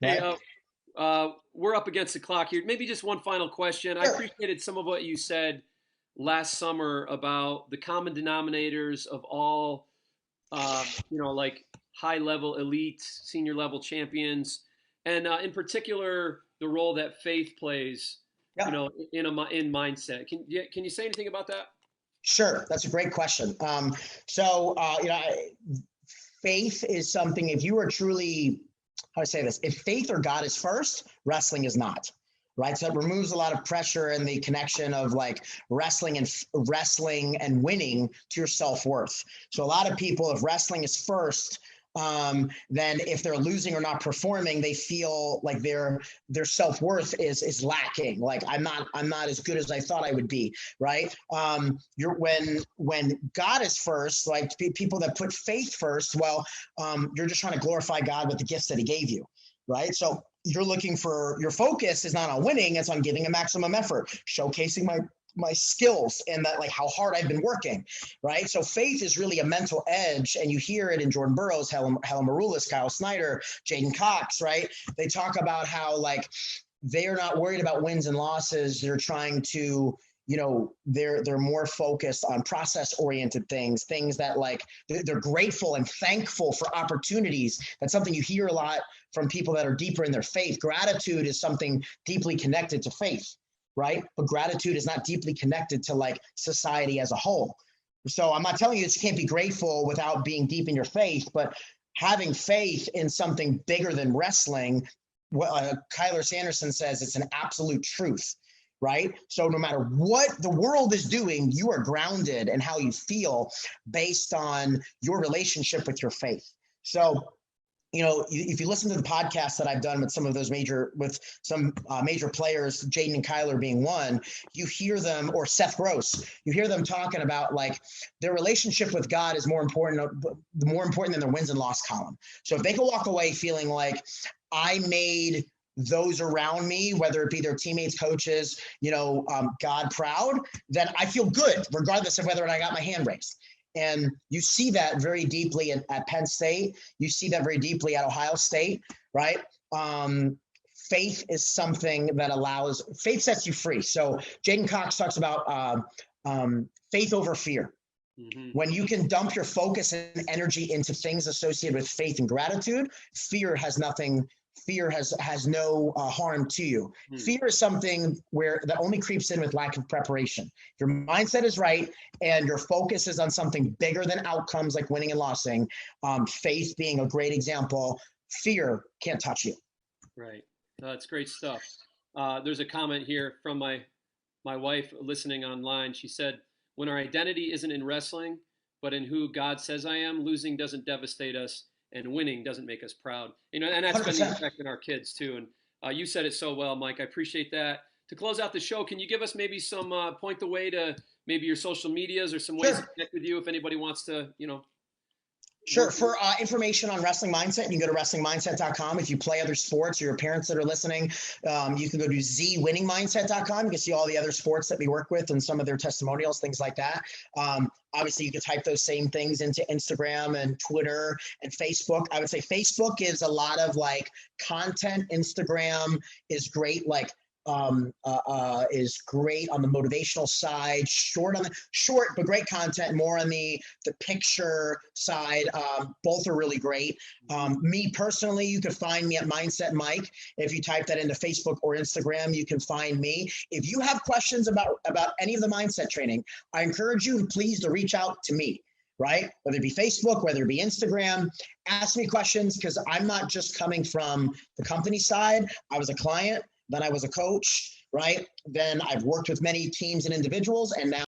Hey, right? we're up against the clock here. Maybe just one final question. I Sure. appreciated some of what you said last summer about the common denominators of all, like high level elite, senior level champions, and in particular the role that faith plays, Yeah. in mindset. Can you say anything about that? Sure. That's a great question. Faith is something, if you are truly, how do I say this? If faith or God is first, wrestling is not. Right. So it removes a lot of pressure and the connection of like wrestling and winning to your self-worth. So a lot of people, if wrestling is first, then if they're losing or not performing, they feel like their self-worth is lacking. Like I'm not as good as I thought I would be, right? You're when God is first, like people that put faith first, well, you're just trying to glorify God with the gifts that He gave you, right? So you're looking for, your focus is not on winning, it's on giving a maximum effort, showcasing my skills and that, like, how hard I've been working, right? So faith is really a mental edge, and you hear it in Jordan Burroughs, Helen Maroulis, Kyle Snyder, Jaden Cox, right? They talk about how, like, they are not worried about wins and losses. They're trying to, they're more focused on process oriented things that, like, they're grateful and thankful for opportunities. That's something you hear a lot from people that are deeper in their faith. Gratitude is something deeply connected to faith, right? But gratitude is not deeply connected to, like, society as a whole. So I'm not telling you that you can't be grateful without being deep in your faith, but having faith in something bigger than wrestling, Kyler Sanderson says it's an absolute truth, right? So no matter what the world is doing, you are grounded in how you feel based on your relationship with your faith. So, if you listen to the podcast that I've done with some major players, Jaden and Kyler being one, you hear them, or Seth Gross, you hear them talking about, like, their relationship with God is more important than their wins and loss column. So if they can walk away feeling like, I made those around me, whether it be their teammates, coaches, God proud, then I feel good, regardless of whether or not I got my hand raised. And you see that very deeply at Penn State. You see that very deeply at Ohio State, right? Faith is something that faith sets you free. So Jaden Cox talks about faith over fear. Mm-hmm. When you can dump your focus and energy into things associated with faith and gratitude, fear has no harm to you. Fear is something that only creeps in with lack of preparation. Your mindset is right and your focus is on something bigger than outcomes like winning and losing. Faith being a great example. Fear can't touch you. Right. That's great stuff. There's a comment here from my wife listening online. She said, when our identity isn't in wrestling, but in who God says I am, losing doesn't devastate us, and winning doesn't make us proud. And that's 100%. Been the effect in our kids too. And you said it so well, Mike. I appreciate that. To close out the show, can you give us maybe some point the way to maybe your social medias or some ways to connect with you if anybody wants to, Sure. For information on wrestling mindset, you can go to wrestlingmindset.com. If you play other sports, or your parents that are listening, you can go to zwinningmindset.com. You can see all the other sports that we work with and some of their testimonials, things like that. Obviously, you can type those same things into Instagram and Twitter and Facebook. I would say Facebook is a lot of, like, content. Instagram is great, like, is great on the motivational side, short but great content, more on the picture side. Both are really great. Me personally, you can find me at Mindset Mike. If you type that into Facebook or Instagram, you can find me. If you have questions about any of the mindset training, I encourage you to reach out to me. Right? Whether it be Facebook, whether it be Instagram, ask me questions, because I'm not just coming from the company side. I was a client, then I was a coach, right? Then I've worked with many teams and individuals, and now